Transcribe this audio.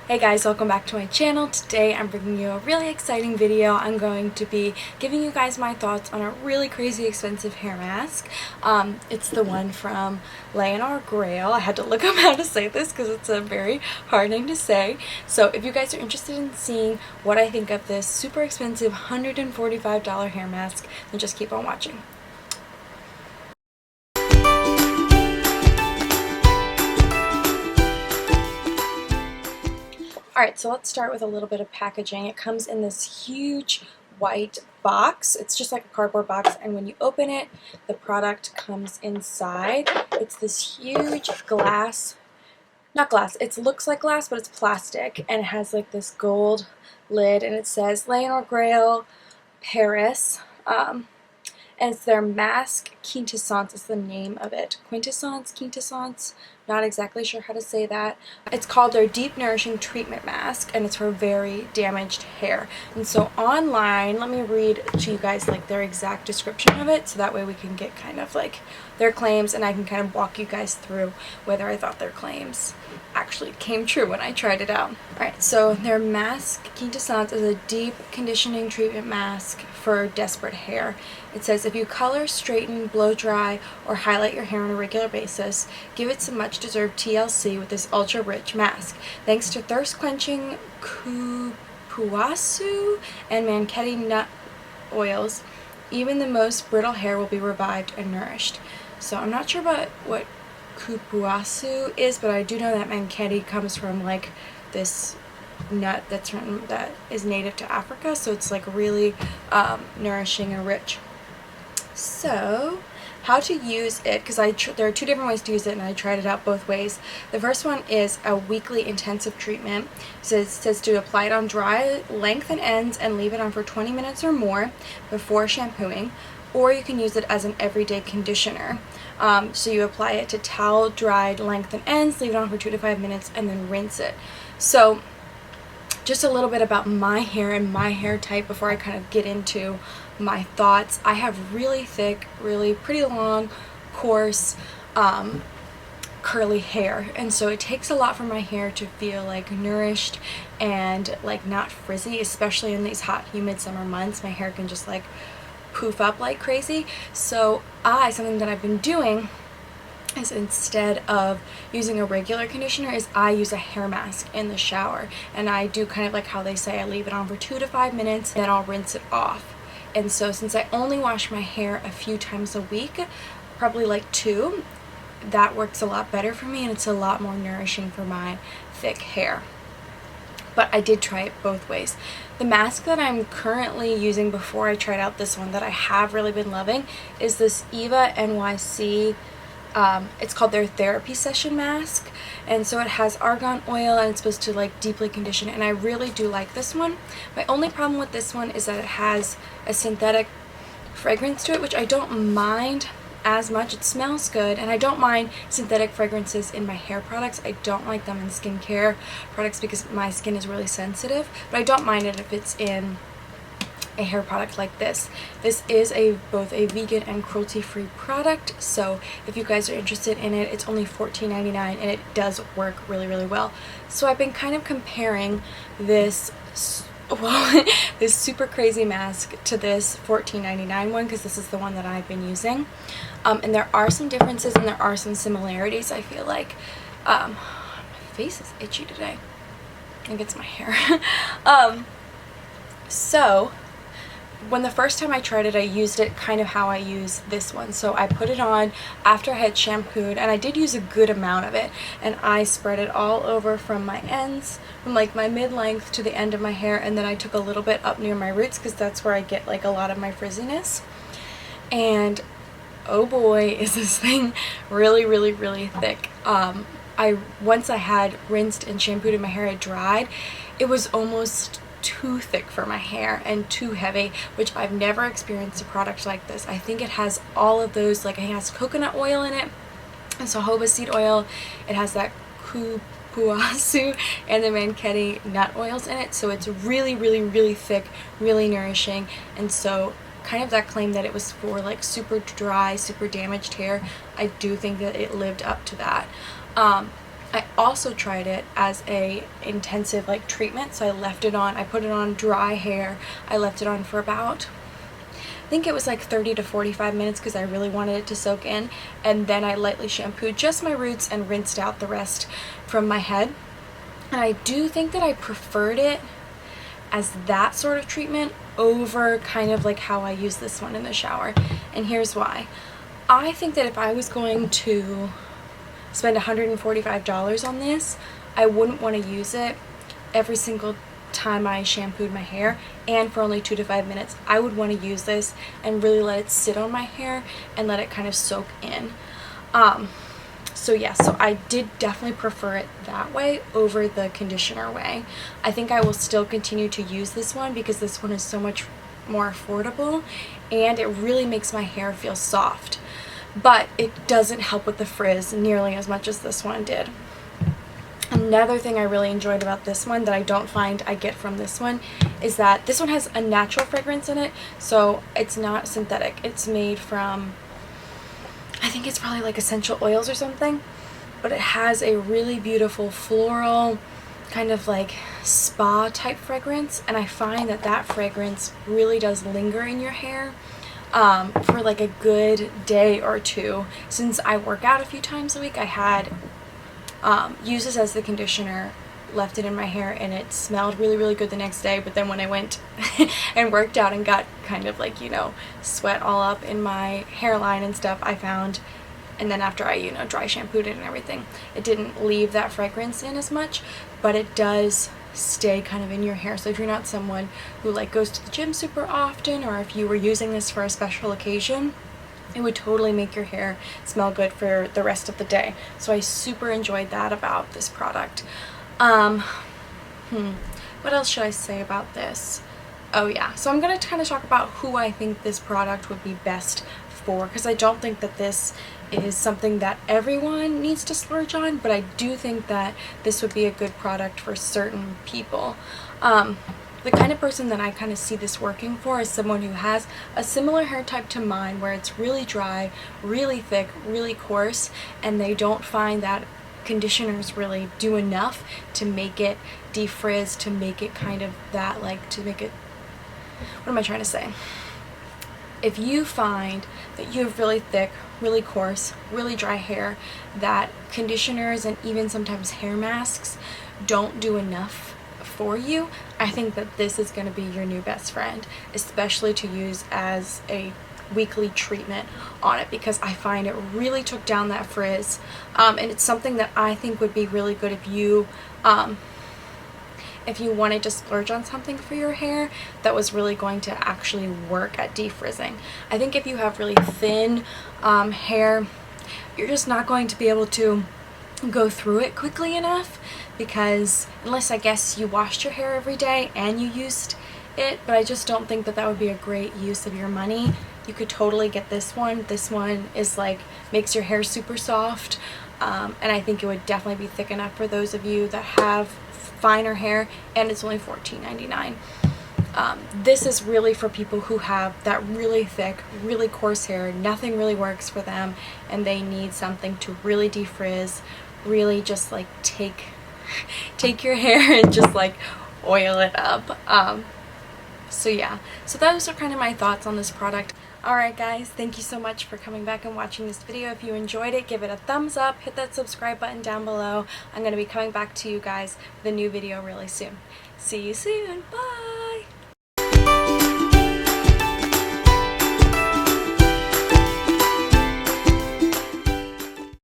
Hey guys, welcome back to my channel. Today I'm bringing you a really exciting video. I'm going to be giving you guys my thoughts on a really crazy expensive hair mask. It's the one from Leonor Greyl. I had to look up how to say this because it's a very hard name to say. So if you guys are interested in seeing what I think of this super expensive $145 hair mask, then just keep on watching. Alright, so let's start with a little bit of packaging. It comes in this huge white box. It's just like a cardboard box, and when you open it, the product comes inside. It's this huge glass, not glass, it looks like glass, but it's plastic, and it has like this gold lid, and it says Leonor Greyl, Paris. And it's their Masque Quintessence is the name of it. Quintessence, not exactly sure how to say that. It's called their Deep Nourishing Treatment Mask, and it's for very damaged hair. And so online, let me read to you guys like their exact description of it, so that way we can get kind of like their claims, and I can kind of walk you guys through whether I thought their claims actually came true when I tried it out. Alright, so their Masque Quintessence is a deep conditioning treatment mask for desperate hair. It says, if you color, straighten, blow dry, or highlight your hair on a regular basis, give it some much-deserved TLC with this ultra-rich mask. Thanks to thirst-quenching cupuaçu and manketti nut oils, even the most brittle hair will be revived and nourished. So I'm not sure about what cupuaçu is, but I do know that manketti comes from like this nut that is native to Africa, so it's like really nourishing and rich. So how to use it, because there are two different ways to use it, and I tried it out both ways. The first one is a weekly intensive treatment. It says to apply it on dry, lengthen ends, and leave it on for 20 minutes or more before shampooing, or you can use it as an everyday conditioner. So you apply it to towel, dried, lengthen ends, leave it on for 2 to 5 minutes, and then rinse it. So just a little bit about my hair and my hair type before I kind of get into my thoughts. I have really thick, really pretty long, coarse, curly hair, and so it takes a lot for my hair to feel like nourished and like not frizzy, especially in these hot, humid summer months. My hair can just like poof up like crazy. So something that I've been doing is, instead of using a regular conditioner, is I use a hair mask in the shower, and I do kind of like how they say, I leave it on for 2 to 5 minutes, then I'll rinse it off. And so since I only wash my hair a few times a week, probably like 2, that works a lot better for me, and it's a lot more nourishing for my thick hair. But I did try it both ways. The mask that I'm currently using before I tried out this one that I have really been loving is this HEYY NYC. It's called their therapy session mask, and so it has argan oil, and it's supposed to like deeply condition, and I really do like this one. My only problem with this one is that it has a synthetic fragrance to it, which I don't mind as much. It smells good, and I don't mind synthetic fragrances in my hair products. I don't like them in skincare products because my skin is really sensitive, but I don't mind it if it's in a hair product like this. This is both a vegan and cruelty-free product, so if you guys are interested in it, it's only $14.99, and it does work really, really well. So I've been kind of comparing this this super crazy mask to this $14.99 one, because this is the one that I've been using, and there are some differences and there are some similarities. I feel like my face is itchy today. I think it's my hair. So when the first time I tried it, I used it kind of how I use this one. So I put it on after I had shampooed, and I did use a good amount of it, and I spread it all over from my ends, from like my mid-length to the end of my hair, and then I took a little bit up near my roots because that's where I get like a lot of my frizziness. And oh boy, is this thing really, really, really thick. Once I had rinsed and shampooed and my hair had dried, it was almost too thick for my hair and too heavy, which I've never experienced a product like this. I think it has all of those, like it has coconut oil in it, and so jojoba seed oil, it has that cupuaçu and the manketti nut oils in it, so it's really, really, really thick, really nourishing. And so kind of that claim that it was for like super dry, super damaged hair, I do think that it lived up to that. I also tried it as a intensive like treatment, so I put it on dry hair. I left it on for about, I think it was like 30 to 45 minutes because I really wanted it to soak in, and then I lightly shampooed just my roots and rinsed out the rest from my head. And I do think that I preferred it as that sort of treatment over kind of like how I use this one in the shower. And here's why. I think that if I was going to spend $145 on this, I wouldn't want to use it every single time I shampooed my hair and for only 2 to 5 minutes. I would want to use this and really let it sit on my hair and let it kind of soak in. So yeah, so I did definitely prefer it that way over the conditioner way. I think I will still continue to use this one because this one is so much more affordable and it really makes my hair feel soft. But it doesn't help with the frizz nearly as much as this one did. Another thing I really enjoyed about this one that I don't find I get from this one is that this one has a natural fragrance in it, so it's not synthetic. It's made from, I think it's probably like essential oils or something, but it has a really beautiful floral kind of like spa type fragrance, and I find that that fragrance really does linger in your hair for like a good day or two. Since I work out a few times a week, I had used this as the conditioner, left it in my hair, and it smelled really, really good the next day. But then when I went and worked out and got kind of like, you know, sweat all up in my hairline and stuff, I found, and then after I, you know, dry shampooed it and everything, it didn't leave that fragrance in as much, but it does stay kind of in your hair. So if you're not someone who like goes to the gym super often, or if you were using this for a special occasion, it would totally make your hair smell good for the rest of the day. So I super enjoyed that about this product. What else should I say about this? Oh yeah, so I'm going to kind of talk about who I think this product would be best for, because I don't think that this is something that everyone needs to splurge on, but I do think that this would be a good product for certain people. The kind of person that I kind of see this working for is someone who has a similar hair type to mine, where it's really dry, really thick, really coarse, and they don't find that conditioners really do enough to make it defrizz, to make it kind of that, like, to make it, what am I trying to say? If you find that you have really thick, really coarse, really dry hair, that conditioners and even sometimes hair masks don't do enough for you, I think that this is going to be your new best friend, especially to use as a weekly treatment on it, because I find it really took down that frizz, and it's something that I think would be really good if you wanted to splurge on something for your hair that was really going to actually work at defrizzing. I think if you have really thin hair, you're just not going to be able to go through it quickly enough, because unless I guess you washed your hair every day and you used it, but I just don't think that that would be a great use of your money. You could totally get this one. This one is like, makes your hair super soft, and I think it would definitely be thick enough for those of you that have finer hair, and it's only $14.99. This is really for people who have that really thick, really coarse hair, nothing really works for them, and they need something to really defrizz, really just like take your hair and just like oil it up. So yeah, so those are kind of my thoughts on this product. Alright guys, thank you so much for coming back and watching this video. If you enjoyed it, give it a thumbs up, hit that subscribe button down below. I'm going to be coming back to you guys with a new video really soon. See you soon. Bye!